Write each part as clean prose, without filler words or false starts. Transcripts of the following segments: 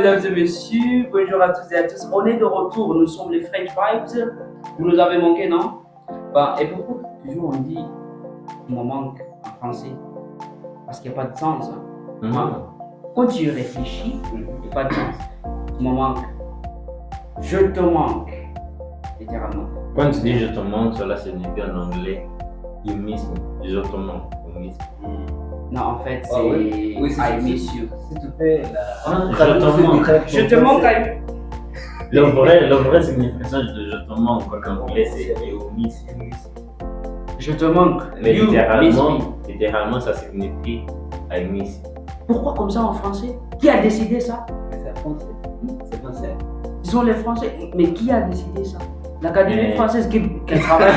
mesdames et messieurs, bonjour à tous et à tous. On est de retour, nous sommes les French Vibes. Vous nous avez manqué, non? Et pourquoi toujours on dit il me manque en français? Parce qu'il n'y a pas de sens. Quand tu réfléchis, il n'y a pas de sens. Il me manque. Je te manque. Littéralement. Quand tu dis je te manque, cela signifie en anglais you miss me. Je te manque. You miss me. Non, en fait, c'est I miss you. Si tu fais Je te manque. Le vrai signification de je te manque en anglais, c'est you miss me. Je te manque. Mais littéralement, ça signifie I miss you. Pourquoi comme ça en français? Qui a décidé ça? C'est français. C'est français. Ils sont les Français. Mais qui a décidé ça? L'Académie française qui travaille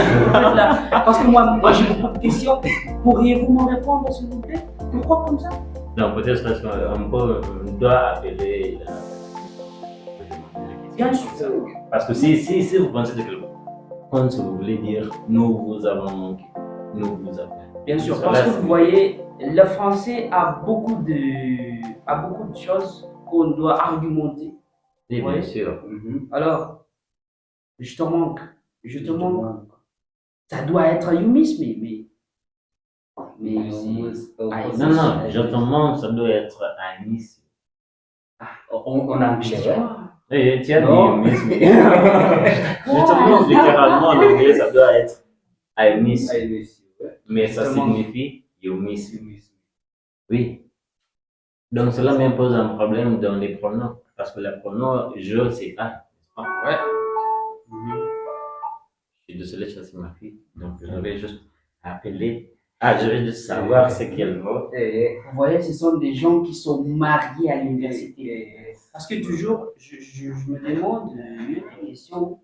là. Parce que moi j'ai beaucoup de questions. Pourriez-vous m'en répondre, s'il vous plaît? Pourquoi comme ça? Non, peut-être parce qu'on doit appeler Bien sûr. Parce que si vous pensez de quelque chose, quand vous voulez dire nous vous avons manqué, nous vous avons. Bien sûr, parce que vous voyez, le français a beaucoup de choses qu'on doit argumenter. Oui, bien sûr. Alors, je te manque. Je te manque. Ça doit être you miss me, mais non, je te manque, ça doit être I miss you. On a anglais. Oui, tu as dit you miss me. Je te manque littéralement en anglais, ça doit être I miss you. Mais ça signifie you miss you. Oui. Donc cela m'impose un problème dans les pronoms. Parce que le pronom je, c'est I. Ouais. Je suis désolé, ça c'est ma fille. Donc je vais juste appeler. Je vais juste savoir ce qu'elle veut. Vous voyez, ce sont des gens qui sont mariés à l'université. Parce que toujours, je me demande une question.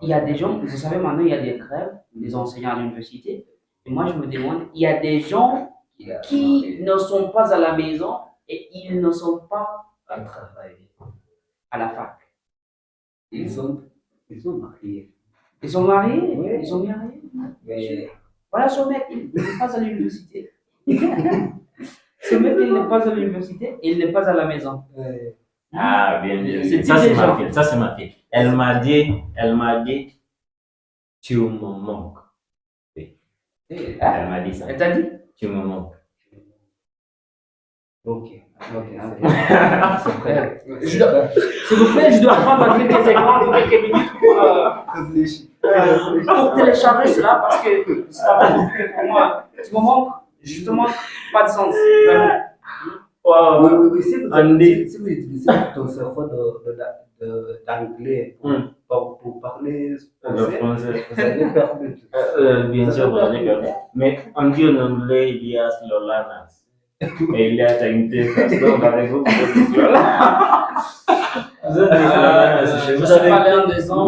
Il y a des gens, vous savez, maintenant il y a des grèves des enseignants à l'université. Et moi je me demande, il y a des gens qui ne sont pas à la maison et ils ne sont pas à travailler à la fac. Ils sont mariés. Ils sont mariés? Oui. Ils sont mariés? Mais... Voilà, ce mec, il n'est pas à l'université. Ce mec, il n'est pas à l'université et il n'est pas à la maison. Ah, bien. Ça, c'est ma fille. Elle m'a dit, tu me manques. Oui. Elle m'a dit ça. Elle t'a dit? Tu me manques. Ok. S'il vous plaît, je dois prendre quelques secondes ou quelques minutes pour télécharger cela parce que ça va pas compliqué pour moi. Tu me manques, justement, pas de sens. Vraiment. Oui. Si vous utilisez ton cerveau d'anglais pour parler français, vous allez perdre tout. Bien sûr, vous allez perdre. Mais on dit en anglais, il y a Slolanas. Et il y a Taïmté, parce que vous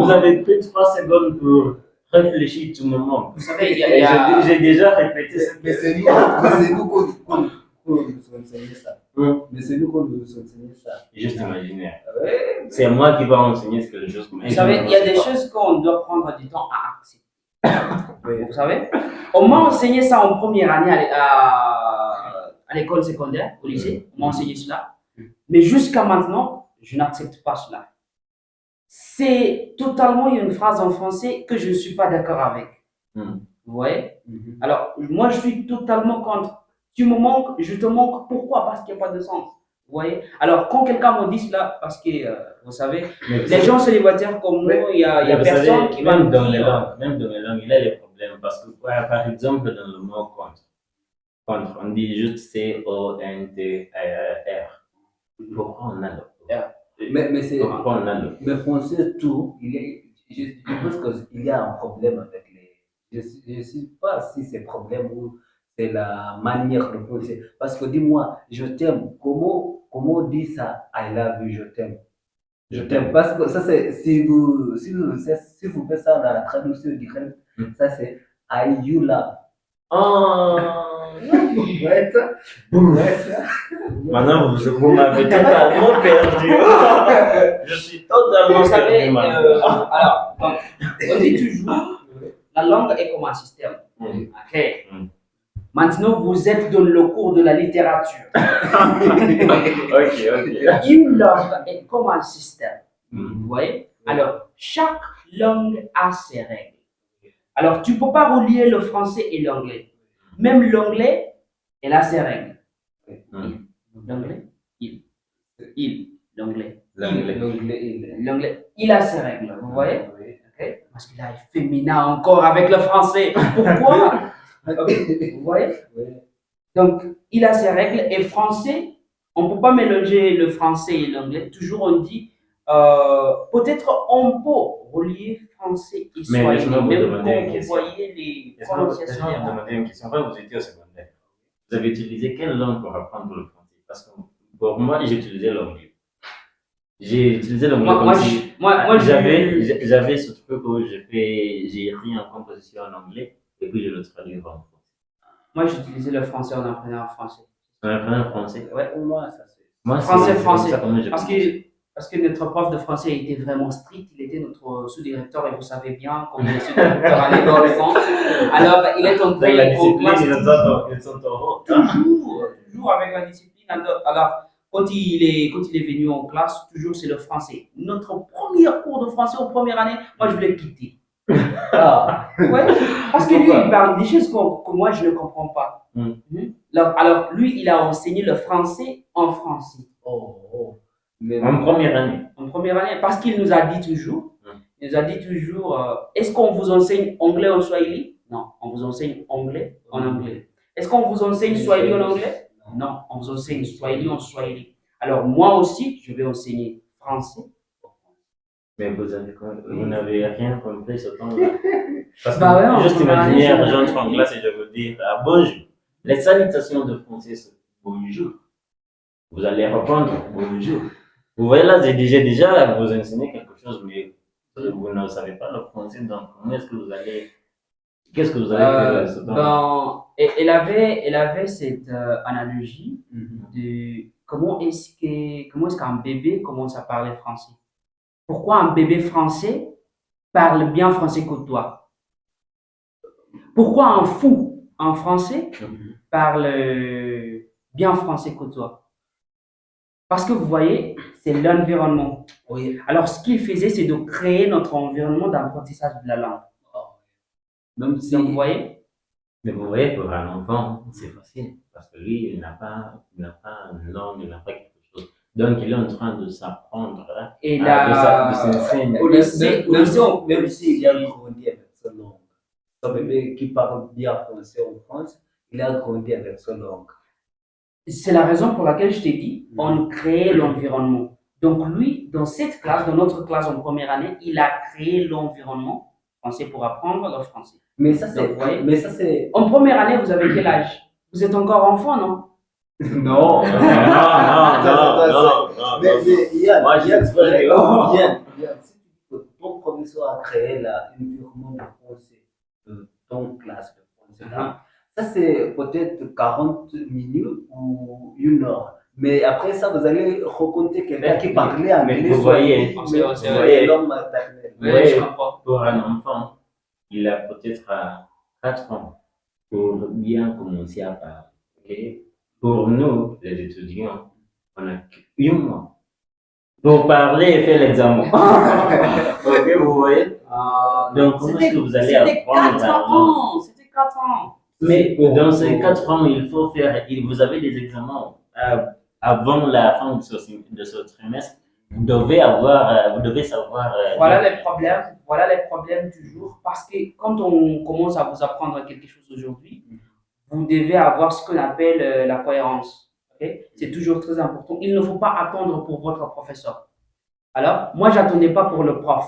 vous avez pris 3 secondes pour réfléchir tout le moment. Vous savez, j'ai déjà répété ça. Mais c'est nous qu'on nous enseigne ça. Mais c'est nous qu'on nous enseigne ça. Juste imaginer. C'est moi qui vais enseigner quelque chose comme ça. Vous savez, il y a des choses qu'on doit prendre du temps à accepter. Vous savez, on m'a enseigné ça en première année à l'école secondaire, au lycée, on m'a enseigné cela. Mais jusqu'à maintenant, je n'accepte pas cela. C'est totalement une phrase en français que je ne suis pas d'accord avec. Vous voyez? Alors, moi, je suis totalement contre. Tu me manques, je te manque. Pourquoi? Parce qu'il n'y a pas de sens. Vous voyez? Alors, quand quelqu'un me dit cela, parce que, vous savez, les gens célibataires comme nous, il y a personne qui va même dans les langues, il y a des problèmes. Parce que, par exemple, dans le mot contre, on dit juste C-O-N-T-R. Pourquoi on a le mais c'est. Pourquoi on a le Mais français, tout, je pense qu'il y a un problème avec les. Je ne sais pas si c'est problème ou c'est la manière de prononcer. Parce que dis-moi, je t'aime. Comment on dit ça? I love you, je t'aime. Je t'aime. Parce que ça, c'est. Si vous faites ça dans la traduction directe, ça c'est I you love. Maintenant, vous m'avez totalement perdu. Je suis totalement perdu. Alors, donc, on dit toujours, la langue est comme un système. Ok. Maintenant, vous êtes dans le cours de la littérature. Ok. Une langue est comme un système. Mm. Vous voyez? Alors, chaque langue a ses règles. Alors, tu ne peux pas relier le français et l'anglais. Même l'anglais, elle a ses règles. Mm. L'anglais, l'anglais. L'anglais, il a ses règles. Vous voyez? Okay? Parce qu'il a féminin encore avec le français. Pourquoi? Okay. Vous voyez? Donc, il a ses règles. Et français, on ne peut pas mélanger le français et l'anglais. Toujours on dit, peut-être on peut relier français et Mais swahili. laisse-moi vous Même demander quand une vous question. voyez les Laisse-moi prononciations. vous demander une question. Quand vous étiez au secondaire, vous avez utilisé quelle langue pour apprendre le français? Parce que pour moi, j'ai utilisé l'anglais. J'ai utilisé l'anglais comme si j'avais ce truc où j'ai écrit en composition en anglais et puis je le traduis en français. Moi, j'utilisais le français en apprenant le français. En apprenant le français? Ouais. Pour moi, ça c'est. Moi, Français. ça comment j'ai commencé. Parce que notre prof de français était vraiment strict, il était notre sous-directeur et vous savez bien comment les sous-directeurs à l'école sont. Alors, il est entré La en classe. discipline, ils sont en haut. Toujours avec la discipline. Alors, quand il est venu en classe, toujours c'est le français. Notre premier cours de français en première année, moi je voulais quitter. Ouais, parce que lui, il parle des choses que moi je ne comprends pas. Alors, lui, il a enseigné le français en français. En première année. En première année, parce qu'il nous a dit toujours, est-ce qu'on vous enseigne anglais en swahili? Non, on vous enseigne anglais en anglais. Est-ce qu'on vous enseigne swahili en anglais? Non, on vous enseigne swahili en swahili. Alors moi aussi, je vais enseigner français. Mais vous n'avez rien compris ce temps-là. Parce que ouais, juste imaginez, j'entre en classe et je veux dire bonjour. Les salutations de français, c'est bonjour. Vous allez répondre bonjour. Vous voyez là, j'ai déjà vous enseigné quelque chose, mais vous ne savez pas le français, donc comment est-ce que vous allez. Qu'est-ce que vous allez faire ce temps? Elle avait cette analogie de comment est-ce qu'un bébé commence à parler français. Pourquoi un bébé français parle bien français que toi? Pourquoi un fou en français parle bien français que toi? Parce que vous voyez, c'est l'environnement. Oui. Alors, ce qu'il faisait, c'est de créer notre environnement d'apprentissage de la langue. Même si. Donc, vous voyez? Mais vous voyez, pour un enfant, c'est facile. Parce que lui, il n'a pas une langue, il n'a pas quelque chose. Donc, il est en train de s'apprendre. Et là, de s'enseigner. au lycée, même s'il a grandi avec sa langue. Un bébé qui parle bien français en France, il a grandi avec sa langue. C'est la raison pour laquelle je t'ai dit, on crée l'environnement. Donc lui, dans cette classe, dans notre classe en première année, il a créé l'environnement français pour apprendre le français. Mais ça, c'est. En première année, vous avez quel âge? Vous êtes encore enfant, non? Non. Mais Yann, ton professeur a créé l'environnement de français de ton classe de français là. Ça, c'est peut-être 40 minutes ou 1 heure. Mais après ça, vous allez rencontrer quelqu'un qui parlait anglais. Mais vous voyez, l'homme maternel. Oui, pour un enfant, il a peut-être 4 ans pour bien commencer à parler. Okay? Pour nous, les étudiants, on a 1 mois pour parler et faire l'examen. Ok, vous voyez? Donc, comment est-ce que vous allez apprendre la langue? C'était 4 ans. Mais dans ces 4 ans, il faut faire, vous avez des examens avant la fin de ce trimestre. Vous devez savoir. Voilà les problèmes toujours. Parce que quand on commence à vous apprendre quelque chose aujourd'hui, vous devez avoir ce qu'on appelle la cohérence. Okay? C'est toujours très important. Il ne faut pas attendre pour votre professeur. Alors, moi, j'attendais pas pour le prof.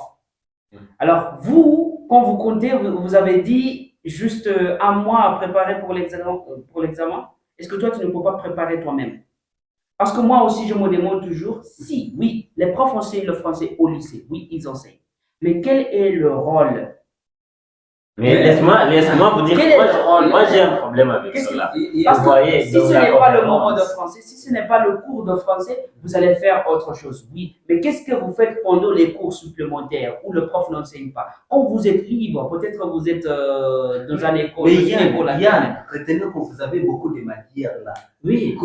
Alors, vous, quand vous comptez, vous avez dit juste 1 mois à préparer pour l'examen. Est-ce que toi, tu ne peux pas préparer toi-même? Parce que moi aussi, je me demande toujours si, oui, les profs enseignent le français au lycée. Oui, ils enseignent. Mais quel est le rôle Mais laisse-moi vous dire, Quel est le rôle? moi j'ai un problème avec Qu'est-ce cela. Parce Vous que voyez, si dans ce la n'est pas le moment de conférence- français, si ce n'est pas le cours de français, vous allez faire autre chose. Oui, mais qu'est-ce que vous faites pendant les cours supplémentaires où le prof n'enseigne pas? Quand vous êtes libre, peut-être que vous êtes dans une école. Mais dans une école Yann, retenez que vous avez beaucoup de matières là. Oui,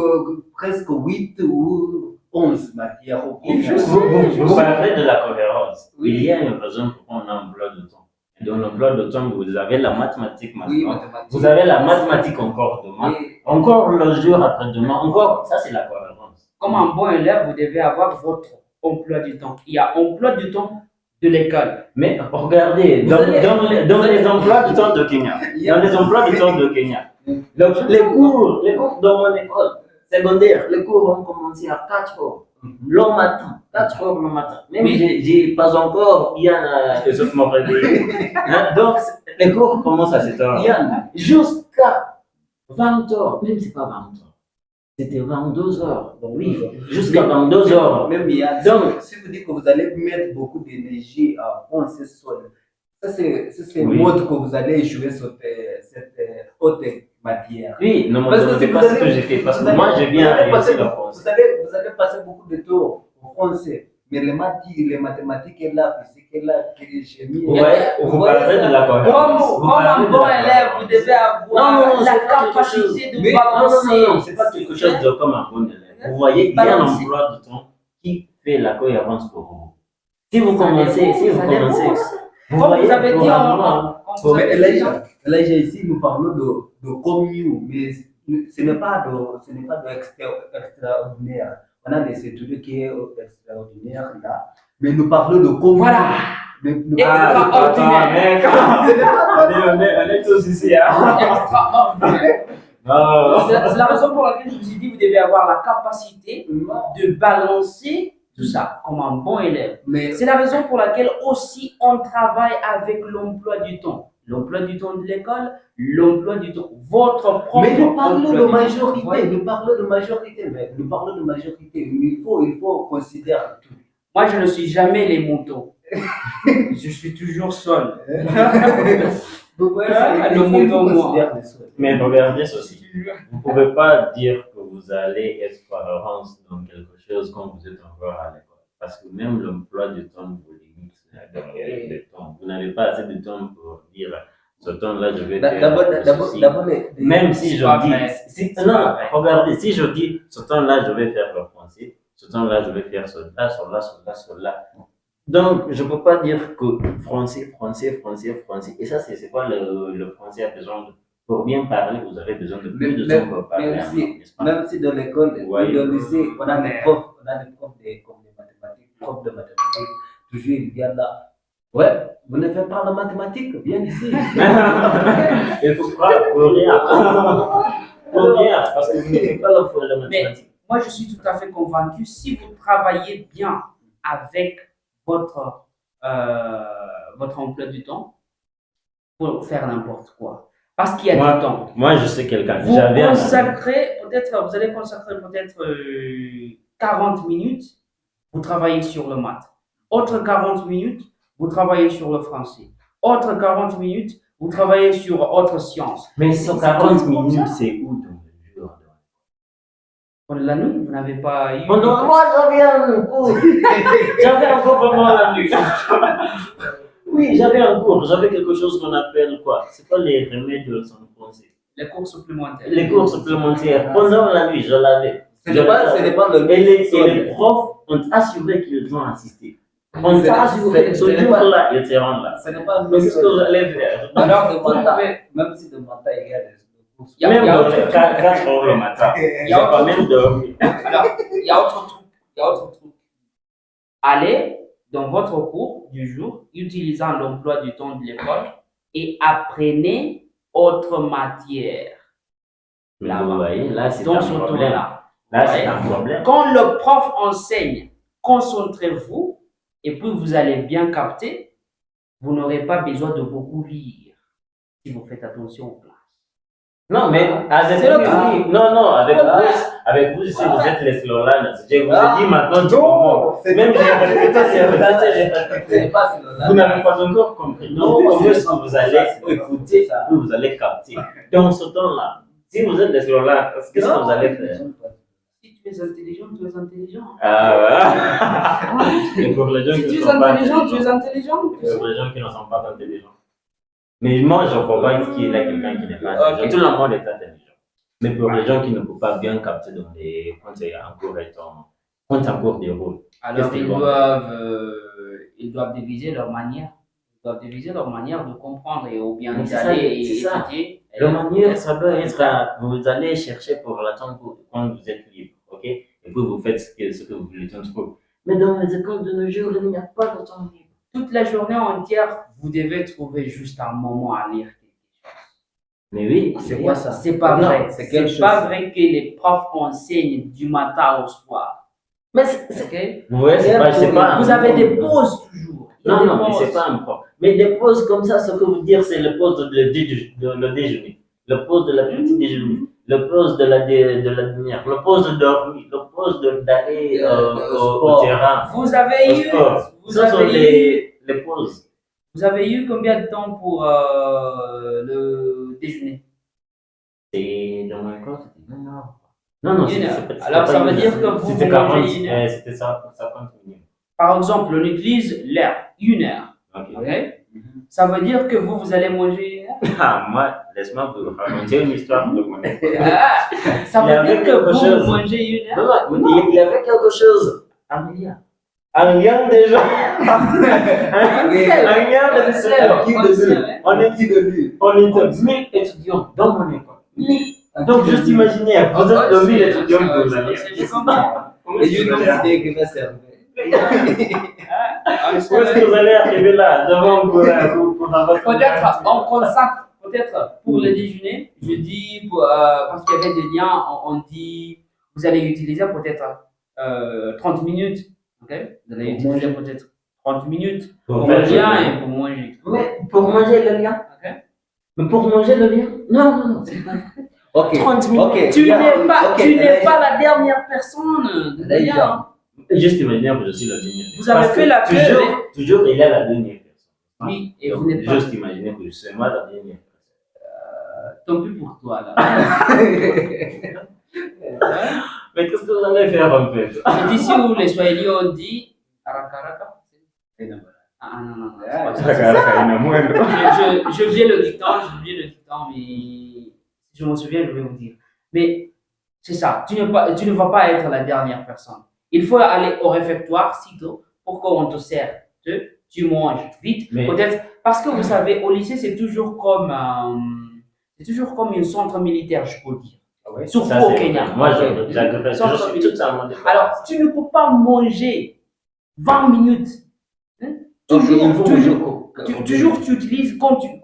Presque 8 ou 11 matières au Et je programme. sais. vous parlez de la conférence. Oui. Il y a une raison pourquoi on a un emploi de temps. Et dans l'emploi de temps, vous avez la mathématique maintenant. Oui, mathématiques. Vous avez la mathématique encore demain. Oui. Encore le jour après-demain. Encore, ça c'est la cohérence. Comme un bon élève, vous devez avoir votre emploi du temps. Il y a emploi du temps de l'école. Mais regardez, Vous dans allez- les emplois du temps de Kenya, dans les emplois du temps de Kenya, donc, les cours dans mon école secondaire, les cours ont commencé à 4 heures. Le matin, 4 heures le matin. Même Oui. j'ai pas encore bien sauf mon réveil. Hein, donc, les cours commencent à 7 heures. Yann, Jusqu'à 20 heures, même c'est pas 20 heures. C'était 22 heures. Oui, jusqu'à 22 heures. même Yann, Donc, si vous dites que vous allez mettre beaucoup d'énergie à fond ce sol, ça c'est Oui. mode que vous allez jouer sur cette haute matière. oui, ne me Parce que demandez si pas vous ce que allez- j'ai fait, parce vous que allez- moi j'ai bien vous allez réussi passer le beaucoup- français. vous allez passer beaucoup de temps au français, mais les mathématiques est là, physique est là, chimie. Ouais, vous parlez de la cohérence. Comme un bon élève, vous devez avoir la capacité de balancer. Non, c'est pas quelque chose de comme un bon élève. Vous voyez, il y a un emploi de temps qui fait la cohérence pour vous. Si vous commencez, vous Comme voyez, vous avez dit Mais Elijah, ici, nous parlons de commune, mais ce n'est pas de extraordinaire. On a des études qui est extraordinaire là, mais nous parlons de commune. Voilà. Extraordinaire. On est tous ici, hein. Extraordinaire. C'est la raison pour laquelle je vous ai dit, vous devez avoir la capacité de balancer tout ça comme un bon élève. Mais C'est la raison pour laquelle aussi on travaille avec l'emploi du temps. L'emploi du temps de l'école, l'emploi du temps, votre propre mais nous parlons emploi de du majorité, temps. Ouais. nous parlons de majorité, mais nous parlons de majorité. Il faut considérer tout. Moi, je ne suis jamais les moutons. Je suis toujours seul. Donc, ouais, Ah, il le faut monde en moi. considérer les choses. Mais regardez ceci. Vous ne pouvez pas dire que vous allez être cohérence dans quelque chose quand vous êtes encore à l'école. Parce que même l'emploi du temps vous limite le temps. Vous n'avez pas assez de temps pour dire ce temps-là, je vais faire ceci. D'abord, Même si je pas dis, vrai. si, C'est non, pas vrai. regardez, si je dis ce temps-là, je vais faire le français, ce temps-là, je vais faire cela, cela, cela, cela. Donc, je ne peux pas dire que français. Et ça, c'est quoi le français a besoin de. Pour bien parler, vous avez besoin de plus de temps pour parler. Même si dans l'école, Ouais. dans le lycée, on a des profs, comme des mathématiques, profs de mathématiques, toujours ils viennent là. Ouais, vous ne faites pas la mathématique, viens ici. Il faut pas pour rien. Pour rien, parce que vous ne faites pas la mathématique. Moi, je suis tout à fait convaincu, si vous travaillez bien avec votre emploi du temps, pour faire n'importe quoi. Parce qu'il y a du temps. Moi, je sais quelqu'un. Vous J'avais un ami. vous allez consacrer peut-être 40 minutes, vous travaillez sur le maths. Autre 40 minutes, vous travaillez sur le français. Autre 40 minutes, vous travaillez sur autre science. Mais sur 40 minutes, c'est où dans le jour? Pendant la nuit, vous n'avez pas eu. Pendant moi, j'avais un cours. J'avais un cours pendant la nuit. Oui, j'avais un cours. J'avais quelque chose qu'on appelle quoi? C'est pas les remèdes en français. Les cours supplémentaires. Les cours supplémentaires. Pendant la nuit, je l'avais. Ce n'est pas le Et les profs ont assuré qu'ils ont assisté. On t'a assuré. Ce Ce n'est jour-là, ils étaient là. Ce n'est pas Mais c'est ce que j'allais faire. Alors, de vous matin, pouvez- même si de matin il y a des cours. Il y a- Même il y a dans autre- les 4 heures le matin. Il y J'ai a pas autre même dormi. Alors, il y a autre truc. Allez dans votre cours du jour, utilisant l'emploi du temps de l'école et apprenez autre matière. Mais vous voyez, là, c'est Dans un ce problème. temps-là. Là, c'est un problème. Quand le prof enseigne, concentrez-vous et puis vous allez bien capter. Vous n'aurez pas besoin de beaucoup lire si vous faites attention au plan. Non, mais avec C'est le vous, cas. oui. Non, avec vous, si vous êtes les Slolans, je vous ai dit maintenant du moment. Même C'est pas Slolans. vous n'avez pas encore compris. Non, comment est-ce que vous allez écouter, que vous allez capter. Dans ce temps-là, si vous êtes les Slolans, qu'est-ce que vous allez faire? Si tu es intelligent, tu es intelligent. Ah, ouais. Et pour les gens Si qui tu ne es sont pas intelligent, tu es intelligents. intelligent. Pour les gens qui ne sont pas intelligents. Mais moi, je ne crois pas qu'il y ait quelqu'un qui n'est pas intelligent. Ok. Tout le monde est intelligent. Mais pour les gens qui ne peuvent pas bien capter dans les quand c'est en cours quand c'est en cours des rôles. Alors, Qu'est-ce qu'ils vont faire? ils doivent diviser leur manière. Ils doivent diviser leur manière de comprendre et ou bien Mais c'est d'aller ça, et c'est ça. étudier. La manière, ça doit être, vous allez chercher pour l'attendre quand vous êtes libre, ok? Et puis vous faites ce que vous voulez, trop. Mais dans les écoles de nos jours, il n'y a pas de temps libre. Toute la journée entière, vous devez trouver juste un moment à lire quelque chose. Mais oui, C'est quoi ça? C'est pas Non, vrai. c'est quelque C'est pas chose. vrai que les profs enseignent du matin au soir. Mais Ok? vous voyez, c'est pas Vous avez des pauses toujours. Il y a Non, des non, mais pauses. c'est pas un problème. Mais des pauses comme ça, ce que vous dire, c'est le pause de le déjeuner, le pause de la petite déjeuner, le pause de la demi-heure, le pause de dormir, le pause d'aller au terrain, Vous avez au eu, sport. vous Ce sont avez eu, les pauses. vous avez eu combien de temps pour le déjeuner? C'est dans mon école, c'était 1 heure. Non, Une heure. c'était Alors, pas ça veut 1 heure. dire que vous C'était mangez 40, une heure. c'était ça, 50 minutes. Par exemple, on utilise l'heure, 1 heure. Ok. Ok? Ça veut dire que vous allez manger 1 heure. Ah, moi, laisse-moi vous raconter une histoire de mon école. Ah, ça Il y veut avait dire que quelque vous chose. mangez 1 Non, heure. non, il y avait quelque chose. Un lien. Un lien déjà. Un lien de sel. On était 1000 étudiants dans mon école. 1000. Donc, juste imaginez, vous êtes de 1000 étudiants que vous allez. C'est comment? Et you know c'est des qui va servir. Ah, Où est-ce que vous allez arriver là, devant pour avoir. Peut-être on consacre, peut-être pour le déjeuner, je dis, parce qu'il y avait des liens, on dit, vous allez utiliser peut-être 30 minutes. Ok? Vous allez utiliser peut-être 30 minutes pour faire le lien le lien. et pour manger. Mais pour manger le lien. Ok? Mais pour manger le lien. Non, c'est pas. Ok. 30 minutes. Ok. Tu n'es pas, Ok, tu n'es là, pas la dernière personne de lien. Hein. Juste imaginer que je suis la dernière. Vous avez fait la queue. Toujours, il y a la dernière personne. Oui, et Donc, vous n'êtes pas. juste imaginer que je suis moi la dernière personne. Tant pis pour toi là. Mais qu'est-ce que vous allez faire en fait? C'est ici où les Swahili ont dit Arakaraka. Ah non, non, non. c'est pas ça. Je viens le dicton, mais si je me souviens, je vais vous dire. Mais c'est ça, tu ne vas pas être la dernière personne. Il faut aller au réfectoire sitôt pour qu'on te sert. Tu manges vite, Mais- peut-être parce que vous savez, au lycée, c'est toujours comme un centre militaire, je peux dire. Surtout Ça, au c'est Kenya. vrai. Moi, je suis tout à mon défense. Alors, tu ne peux pas manger 20 minutes. Hein? Donc, il faut Toujours, tu utilises, quand tu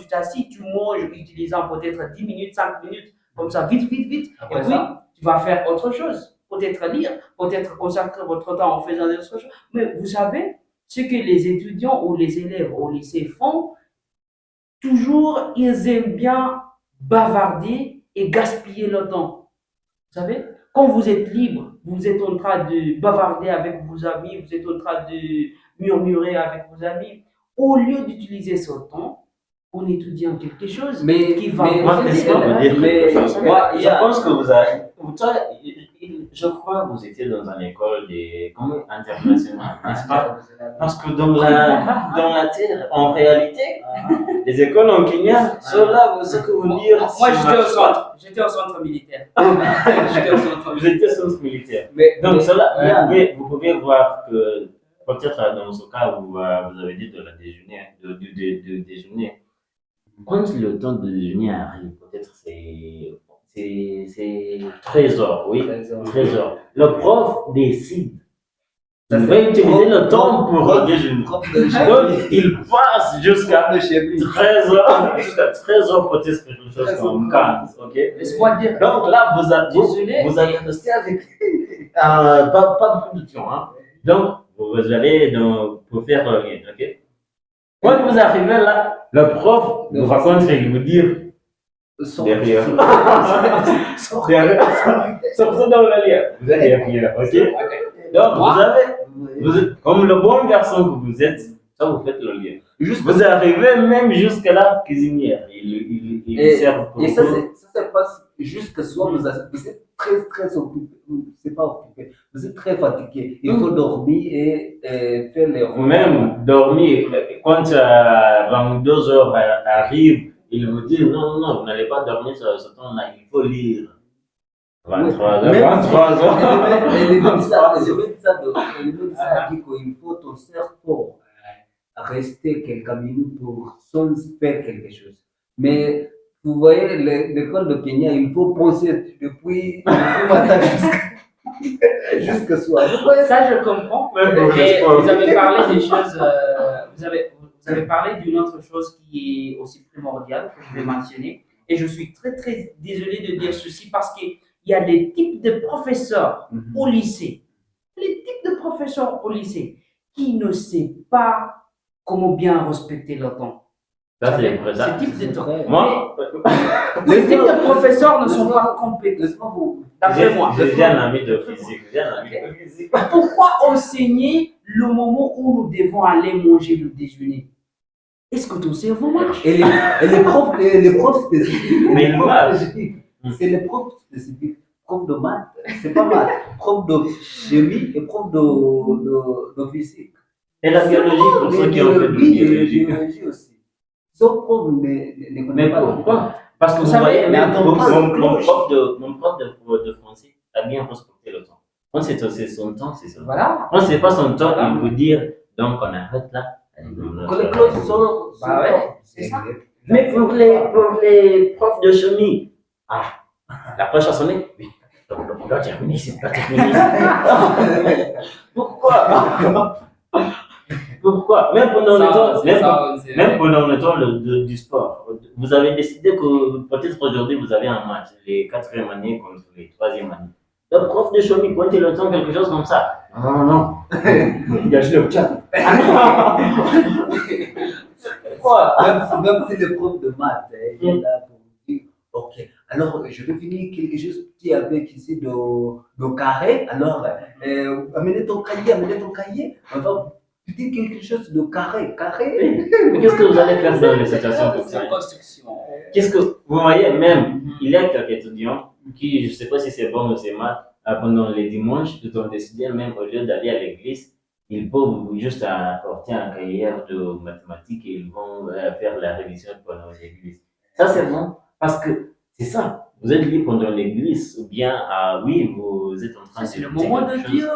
t'assis, tu manges utilisant peut-être 10 minutes, 5 minutes, comme ça, vite. Après Et puis, tu vas faire autre chose. Peut-être lire, peut-être consacrer votre temps en faisant d'autres choses. Mais vous savez, ce que les étudiants ou les élèves au lycée font, toujours, ils aiment bien bavarder et gaspiller le temps. Vous savez, quand vous êtes libre, vous êtes en train de bavarder avec vos amis, vous êtes en train de murmurer avec vos amis, au lieu d'utiliser ce temps en étudiant quelque chose qui va Moi, vous laissez-moi vous aider. dire quelque chose. Je pense que vous avez. Toi, je crois que vous étiez dans une école internationale, n'est-ce pas? Parce que dans la terre, en réalité, les écoles en Kenya sont là, ce que vous dire. Moi, j'étais au centre militaire. Vous étiez au centre militaire. Donc, vous pouvez voir que, peut-être dans ce cas où vous avez dit de la déjeuner, de déjeuner, quand le temps de déjeuner arrive, peut-être c'est 13h, oui, 13h. Le prof décide. Il va utiliser le temps pour le déjeuner. Donc, il passe jusqu'à 13h, peut-être quelque chose comme 15, ok? Laisse-moi dire. Donc là, vous allez rester avec pas beaucoup de temps, hein. Donc, vous allez pour faire rien, ok? Quand vous arrivez là, le prof vous raconte et il vous dit Derrière. Sortez dans le lien. Vous êtes derrière, ok? Donc, comme le bon garçon que vous êtes, ça vous faites le lien. Vous arrivez même jusqu'à la cuisinière. Il sert pour et ça, vous. c'est pas juste que soit vous êtes très occupé, c'est pas occupé, vous êtes très fatigué. Il faut dormir et faire les repas. Même dormir, quand 22 heures arrivent, il vous dit non, vous n'allez pas dormir sur ce temps-là, il faut lire. 23 heures, 23 heures. Le médecin a dit qu'il faut ton cerveau rester quelques minutes pour sans faire quelque chose. Mais vous voyez, l'école de Kenya, il faut penser depuis matin jusqu'à soir. Ça, je comprends. Et vous avez parlé des choses, vous avez parlé d'une autre chose qui est aussi primordiale, que je vais mentionner. Et je suis très désolé de dire ceci parce qu'il y a des types de professeurs au lycée. Les types de professeurs au lycée qui ne savent pas comment bien respecter leur temps. Ça, c'est vrai. Ce type de temps. Moi, Ces types de professeurs ne sont pas compétents. D'après moi. j'ai un ami de physique. Pourquoi enseigner le moment où nous devons aller manger le déjeuner? Est-ce que ton cerveau marche? Et les profs spécifiques. Mais il marche. C'est les profs spécifiques. Prof de maths, c'est pas maths. Prof de chimie et prof de physique. Et la biologie, pour ceux qui ont fait de biologie. Aussi. Son prof ne connaît Mais pas. pourquoi? Parce que vous savez, voyez, même mon prof de français a bien respecté le temps. Quand c'est son temps, c'est son temps. Voilà. Quand c'est pas son temps, il vous dire, donc on arrête là. Quand les clauses sont. Bah ouais, c'est ça. Mais pour les profs de chimie, la cloche a sonné. Oui. Donc, on doit terminer ici, on doit terminer ici. Pourquoi? Même pendant le temps du sport, vous avez décidé que peut-être aujourd'hui vous avez un match, les 4e années contre les 3e années. Le prof de chimie, quand il entend quelque chose comme ça, non. Il gâche le chat. Même si le prof de maths il est là pour dire, ok, alors je vais finir quelque chose petit avec ici de carré, alors amenez ton cahier, on va dire quelque chose de carré. Mais qu'est-ce que vous allez faire dans les situations comme ça? Qu'est-ce que vous voyez même, il y a quelques étudiants qui, je ne sais pas si c'est bon ou c'est mal, pendant les dimanches, ils ont décidé même au lieu d'aller à l'église, ils peuvent juste apporter un cahier de mathématiques et ils vont faire la révision pendant l'église. Ça c'est bon parce que c'est ça. Vous êtes libre pendant l'église ou bien, oui, vous êtes en train de... C'est le moment de Dieu.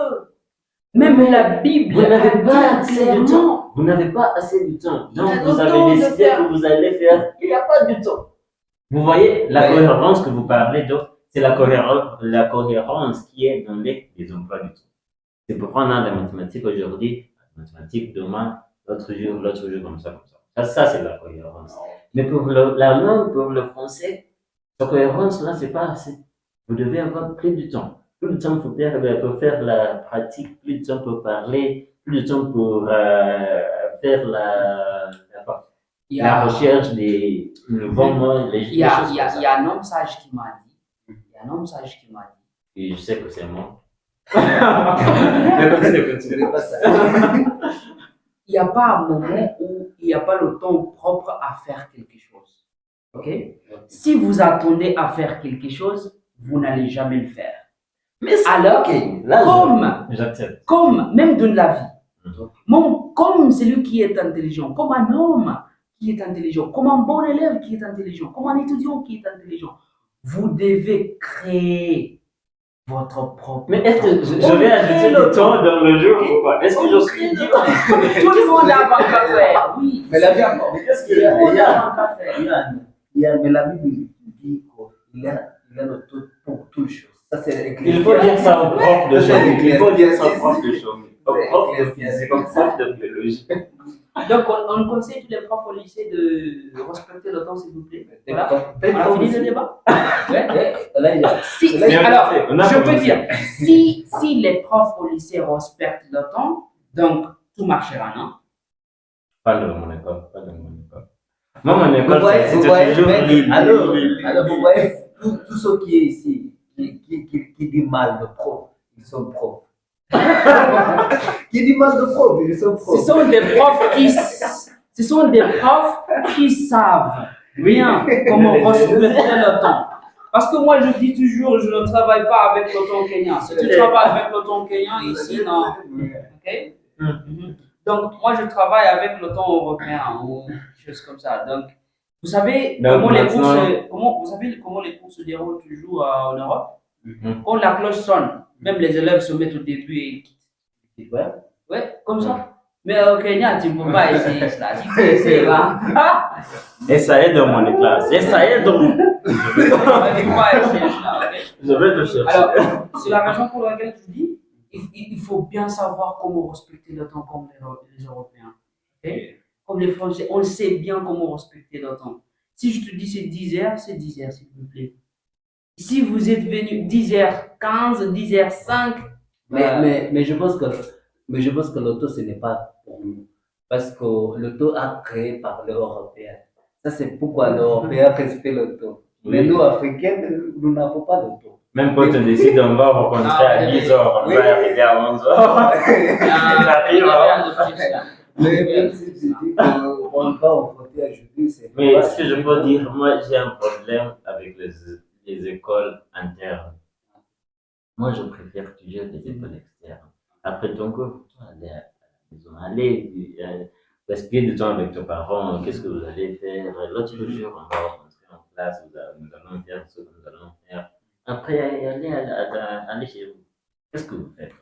Même la Bible. Vous n'avez pas assez de temps. Vous n'avez pas assez de temps. Donc vous avez décidé que vous allez faire. Il n'y a pas de temps. Vous voyez la cohérence que vous parlez, donc c'est la cohérence qui est dans les emplois du temps. C'est pourquoi on a la mathématique aujourd'hui, la mathématique demain, l'autre jour, comme ça. Ça c'est la cohérence. Mais pour la langue, pour le français, la cohérence là, c'est pas assez. Vous devez avoir plus de temps. Plus de temps pour faire la pratique, plus de temps pour parler, plus de temps pour faire la recherche des nouveaux mots. Il y a un homme sage qui m'a dit. Et je sais que c'est moi. Il n'y a pas un moment où il n'y a pas le temps propre à faire quelque chose. Ok? Si vous attendez à faire quelque chose, vous n'allez jamais le faire. Mais alors, j'accepte. Comme même dans la vie, comme celui qui est intelligent, comme un homme qui est intelligent, comme un bon élève qui est intelligent, comme un étudiant qui est intelligent, vous devez créer votre propre. Mais est-ce que je vais ajouter le temps dans le jeu ou pas? Est-ce que je suis idiot? Tout le monde a un café. Oui. Mais la Bible, qu'est-ce qu'il y a? Mais la Bible dit qu'il a le temps pour toutes choses. Ça, c'est il faut dire ça au prof de chimie. Il faut dire ça au prof de chimie. Au prof de physique, au prof de biologie. Donc, on conseille tous les profs au lycée de respecter le temps, s'il vous plaît. Voilà. On a fini le débat? Alors, je peux dire, si les profs au lycée respectent le temps, donc tout marchera, non? Pas de mon école. Moi, mon Vous école, voyez, c'était toujours Lille. alors, Lille. alors, vous voyez, tout ce qui est ici, qui dit mal de prof, ils sont profs. Qui dit mal de prof, ils sont profs. Ce sont des profs qui savent bien comment respecter le temps. Parce que moi, je dis toujours, je ne travaille pas avec le temps kenyan. Si tu travailles avec le temps kenyan, ici, non. Ok? Mhm. Donc, moi, je travaille avec le temps européen ou des choses comme ça. Donc, vous savez Donc, comment les cours se déroulent toujours en Europe? Quand la cloche sonne, même les élèves se mettent au début et quittent. Ouais, comme ça. Mais au Kenya, tu ne peux pas essayer cela. Si tu essaies, va. Et ça aide dans mon classe. Et ça aide dans mon. Tu ne peux pas essayer cela, ok? Je vais te chercher. Alors, c'est la raison pour laquelle je dis il faut bien savoir comment respecter le temps comme les Européens. Okay? Comme les Français, on sait bien comment respecter le temps. Si je te dis c'est 10 heures, c'est 10 heures, s'il vous plaît. Si vous êtes venu 10h15, 10h05, Mais je pense que l'auto, ce n'est pas pour nous. Parce que l'auto a créé par les Européens. Ça, c'est pourquoi les Européens respectent l'auto. Mais Oui. nous, Africains, nous n'avons pas d'auto. Même quand on décide, on va rencontrer à 10 heures, on va arriver à 11 heures. Mais même si tu dis qu'on va au côté ajouté, c'est Mais pas- ce que je peux dire, moi j'ai un problème avec les écoles internes. Moi je préfère toujours les écoles externes. Après ton cours, aller à la maison, aller gaspiller du temps avec tes parents, qu'est-ce que vous allez faire? L'autre jour, on va rentrer en classe, nous allons faire ce que nous allons faire. Après, aller chez vous. Qu'est-ce que vous faites?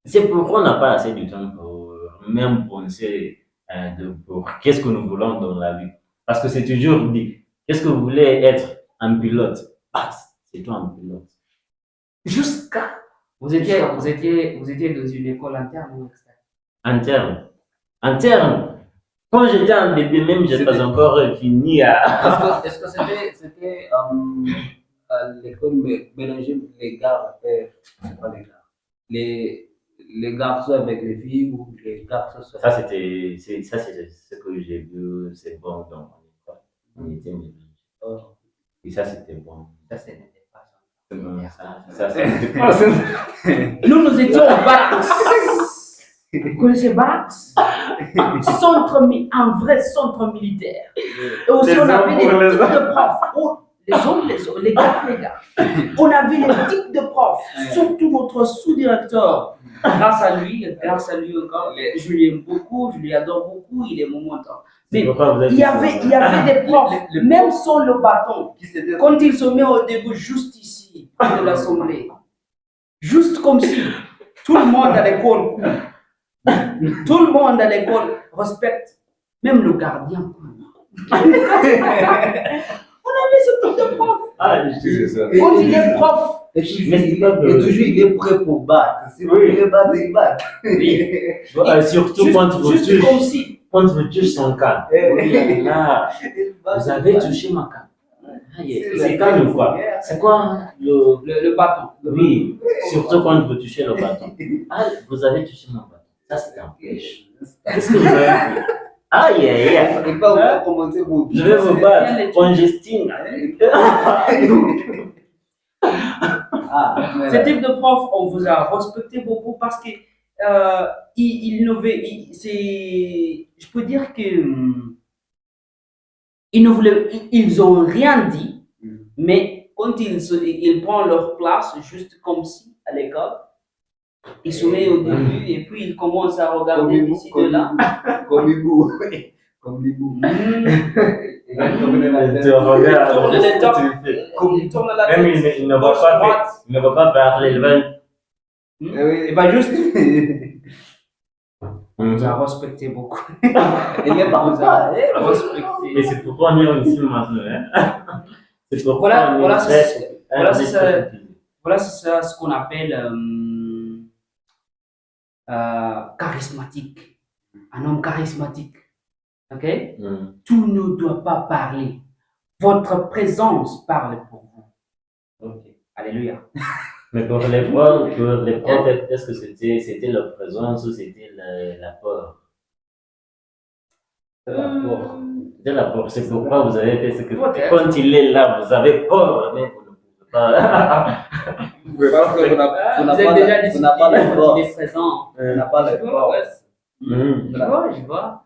C'est pourquoi on n'a pas assez de temps pour même penser pour qu'est-ce que nous voulons dans la vie. Parce que c'est toujours dit, qu'est-ce que vous voulez être un pilote? Ah, c'est toi un pilote. Jusqu'à vous étiez dans une école interne ou externe? interne. Interne. Quand j'étais en bébé, même, je n'ai pas encore fini à. Est-ce que c'était à l'école mélanger les gars, c'est pas les gars, les garçons avec les filles ou les garçons sur Ça, c'est ce que j'ai vu, c'est bon dans mon école. On était mélangés. Oh. Et ça, c'était bon. Ça, ce n'était pas ça. C'est bon, ça, c'était pas ça. Nous étions au Barracks. Vous connaissez Barracks? Un vrai centre militaire. Et aussi, on avait des types de profs. Les hommes, les gars. On avait les types de profs. Surtout notre sous-directeur. Grâce à lui encore, je l'aime beaucoup, je lui adore beaucoup, il est mon mentor. Mais il y avait des profs, même sans le bâton, quand il se met au début, juste ici, près de l'assemblée, juste comme si tout le monde à l'école court. Tout le monde à l'école respecte, même le gardien. On avait ce type de prof. Ah, je sais ça. Quand il est prof, Et toujours il est prêt pour battre. Si vous voulez battre, il bat. Oui. Surtout quand vous touchez son canne. Oui, là, vous avez touché ma canne. C'est quand ou quoi? C'est quoi le bâton. Oui, surtout quand vous touchez le bâton. Ah, vous avez touché mon bâton. Ça, c'est un piège. Qu'est-ce que vous avez fait? Aïe, aïe, aïe. Et pas vous commencer vous. Je vais vous battre. Congestine. Ce type de prof, on vous a respecté beaucoup parce que je peux dire que ils ont rien dit, mais quand ils prennent leur place, juste comme si à l'école, ils se mettent au début et puis ils commencent à regarder d'ici de là. Comme hibou. Comme hibou. Il te regarde. Il tourne la tête. Même il ne va pas parler. Il va juste. On nous a respecté beaucoup. Il n'est pas respecté. Et c'est pourquoi on est ici maintenant. Hein? C'est pourquoi voilà c'est ça ce qu'on appelle charismatique. Un homme charismatique. Ok? Tout ne doit pas parler. Votre présence parle pour vous. Ok. Alléluia. Mais pour les profs, est-ce que c'était leur présence ou c'était la peur? C'est l'apport. C'est l'apport. C'est pourquoi vous avez fait ce que Peut-être. quand il est là, vous avez peur, mais vous ne pouvez pas. Vous pouvez pas parce que Vous êtes déjà vous n'avez pas discipliné quand l'apport. il est présent. On n'a pas Tu vois, ouais. l'apport. Je vois.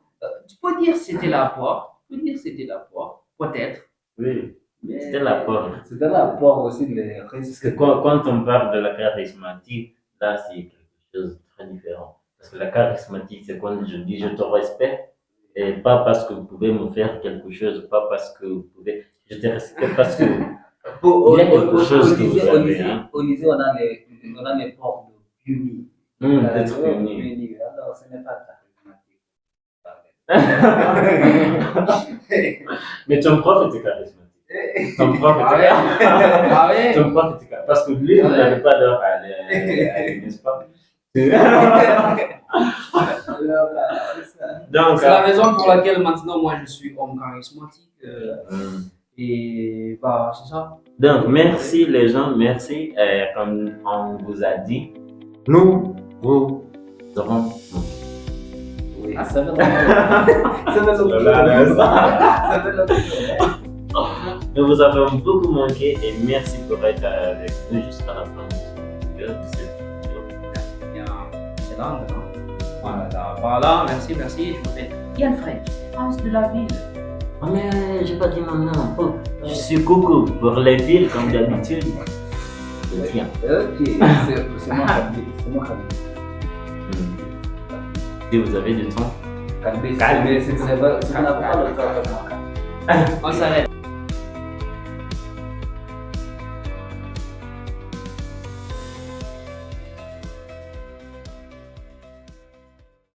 Tu peux dire c'était l'apport. Tu peux dire c'était l'apport. Peut-être. Oui, Mais- c'était l'apport. C'était l'apport aussi, les Parce risques. que quand on parle de la charismatique, là, c'est quelque chose de très différent. Parce que la charismatique, c'est quand je dis je te respecte, et pas parce que vous pouvez me faire quelque chose, pas parce que vous pouvez. Je te respecte parce que. Il y a quelque chose que vous avez, hein. Au lycée, on a les ports de puni. D'être uni. Puni. Alors, ce n'est pas ta Mais ton prof était charismatique. Ton prof Ah était ouais. Ah ouais. Ton prof était charismatique. Parce que lui, vous Ouais. n'avez pas d'heure à aller, n'est-ce pas? Alors, là, c'est ça. Donc, C'est la raison pour laquelle maintenant moi je suis homme charismatique. hum. Et bah c'est ça. Donc, merci les gens, merci. Comme on vous a dit, nous vous aurons. Oui, ça veut Nous vous avons beaucoup manqué et merci pour être avec nous jusqu'à la fin de cette vidéo. Bien, c'est là maintenant. Voilà, merci. Je m'appelle Yann French, Prince de la ville. Oh, mais j'ai pas dit mon nom. Oh, je suis Coco pour les villes comme d'habitude. Je tiens. Ok, c'est moi Kabé. C'est moi Kabé. Si vous avez du temps. Kabé, c'est pas le temps de moi. On s'arrête.